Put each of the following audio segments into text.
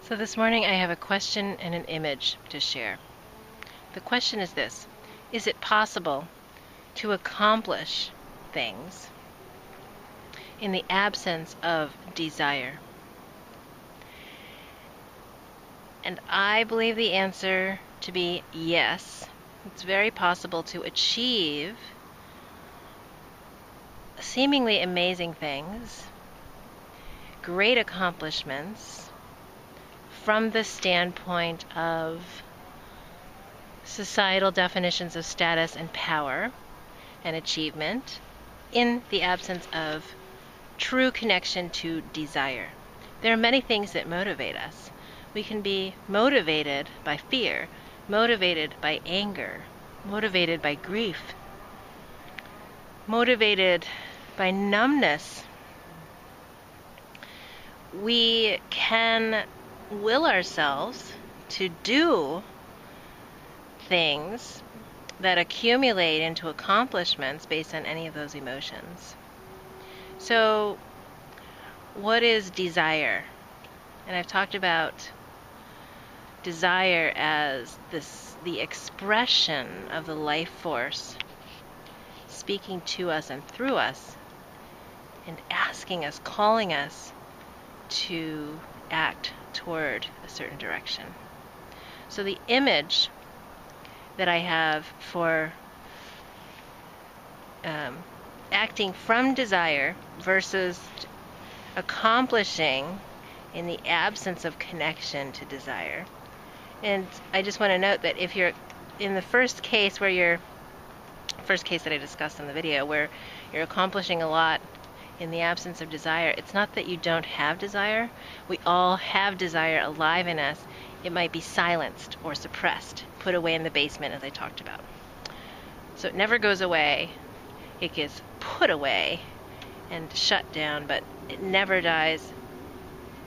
So this morning I have a question and an image to share. The question is this: is it possible to accomplish things in the absence of desire? And I believe the answer to be yes. It's very possible to achieve seemingly amazing things, great accomplishments, from the standpoint of societal definitions of status and power and achievement, in the absence of true connection to desire. There are many things that motivate us. We can be motivated by fear, motivated by anger, motivated by grief, motivated by numbness. We can will ourselves to do things that accumulate into accomplishments based on any of those emotions. So, what is desire? And I've talked about desire as the expression of the life force speaking to us and through us and asking us, calling us to act toward a certain direction. So the image that I have for acting from desire versus accomplishing in the absence of connection to desire. And I just want to note that if you're in the first case that I discussed in the video, where you're accomplishing a lot in the absence of desire, it's not that you don't have desire. We all have desire alive in us. It might be silenced or suppressed, put away in the basement, as I talked about. So it never goes away. It gets put away and shut down, but it never dies.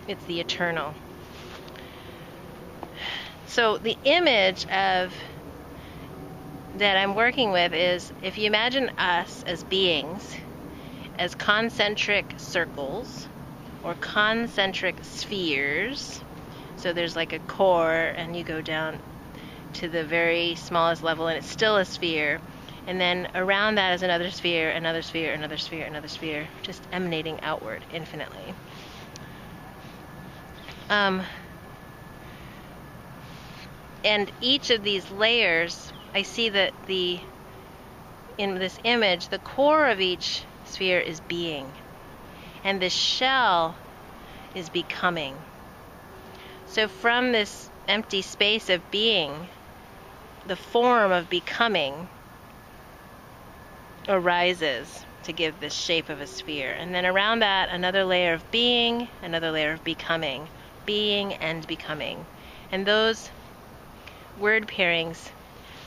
It's the eternal. So the image of that I'm working with is, if you imagine us as beings, as concentric circles or concentric spheres. So there's like a core, and you go down to the very smallest level, and it's still a sphere. And then around that is another sphere, another sphere, another sphere, another sphere, just emanating outward infinitely. And each of these layers, I see that in this image, the core of each sphere is being, and the shell is becoming. So from this empty space of being, the form of becoming arises to give this shape of a sphere. And then around that, another layer of being, another layer of becoming, being and becoming. And those word pairings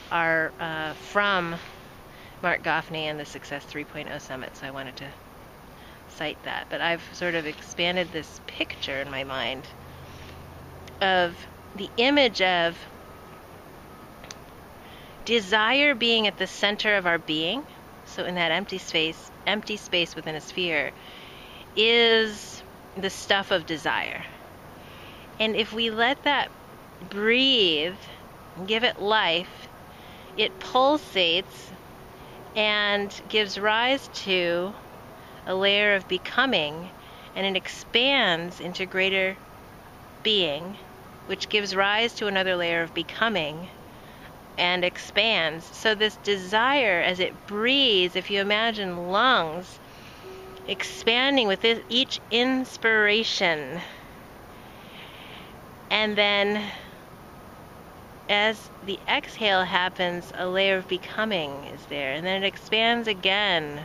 are from Mark Goffney and the Success 3.0 Summit, so I wanted to cite that. But I've sort of expanded this picture in my mind of the image of desire being at the center of our being. So in that empty space within a sphere is the stuff of desire. And if we let that breathe and give it life, it pulsates and gives rise to a layer of becoming, and it expands into greater being, which gives rise to another layer of becoming and expands. So this desire, as it breathes, if you imagine lungs expanding with each inspiration, and then as the exhale happens, a layer of becoming is there, and then it expands again,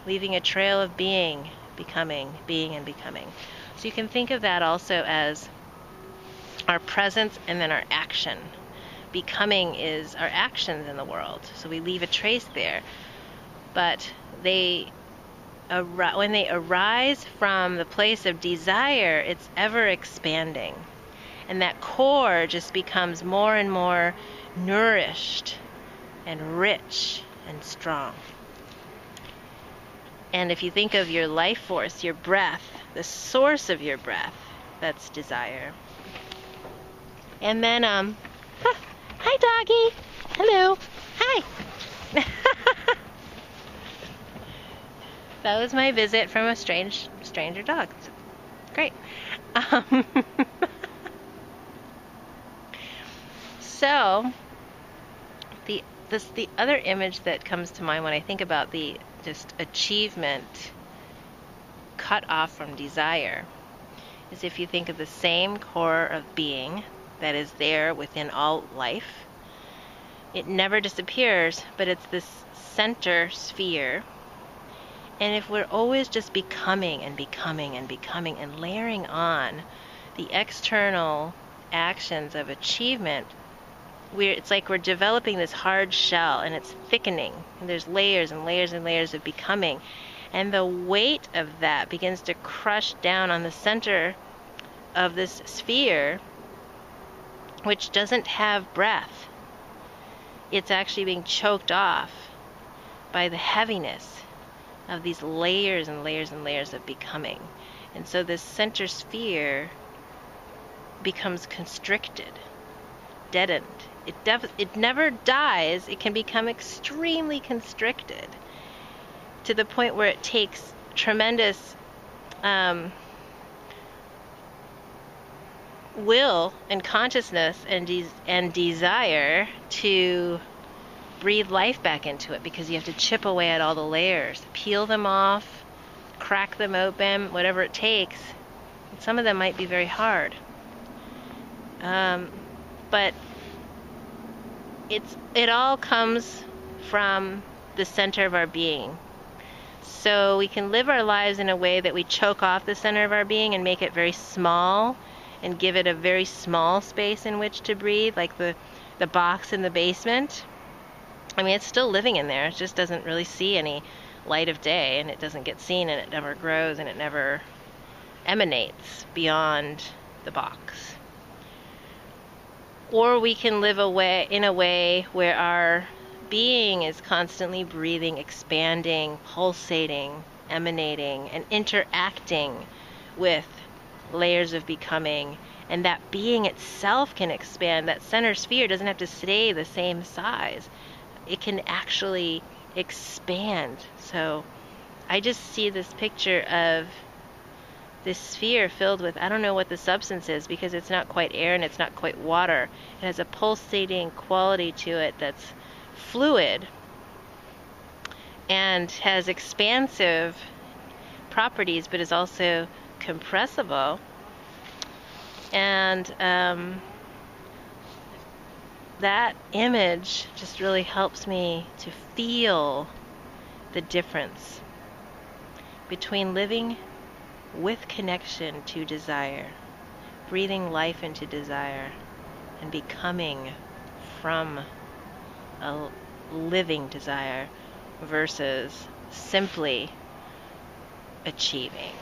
leaving a trail of being, becoming, being and becoming. So you can think of that also as our presence and then our action. Becoming is our actions in the world, so we leave a trace there. But when they arise from the place of desire, it's ever expanding. And that core just becomes more and more nourished and rich and strong. And if you think of your life force, your breath, the source of your breath, that's desire. And then, hi, doggy. Hello. Hi. That was my visit from a stranger dog. Great. Um, so, the other image that comes to mind when I think about the just achievement cut off from desire is if you think of the same core of being that is there within all life. It never disappears, but it's this center sphere. And if we're always just becoming and becoming and becoming and layering on the external actions of achievement, it's like we're developing this hard shell and it's thickening. And there's layers and layers and layers of becoming. And the weight of that begins to crush down on the center of this sphere, which doesn't have breath. It's actually being choked off by the heaviness of these layers and layers and layers of becoming. And so this center sphere becomes constricted, deadened. It never dies. It can become extremely constricted to the point where it takes tremendous will and consciousness and desire to breathe life back into it, because you have to chip away at all the layers, peel them off, crack them open, whatever it takes. And some of them might be very hard. But it all comes from the center of our being. So we can live our lives in a way that we choke off the center of our being and make it very small and give it a very small space in which to breathe, like the box in the basement. I mean, it's still living in there. It just doesn't really see any light of day, and it doesn't get seen, and it never grows, and it never emanates beyond the box. Or we can live in a way where our being is constantly breathing, expanding, pulsating, emanating, and interacting with layers of becoming. And that being itself can expand. That center sphere doesn't have to stay the same size. It can actually expand. So I just see this picture of this sphere filled with, I don't know what the substance is, because it's not quite air and it's not quite water. It has a pulsating quality to it that's fluid and has expansive properties, but is also compressible. And that image just really helps me to feel the difference between living with connection to desire, breathing life into desire, and becoming from a living desire versus simply achieving.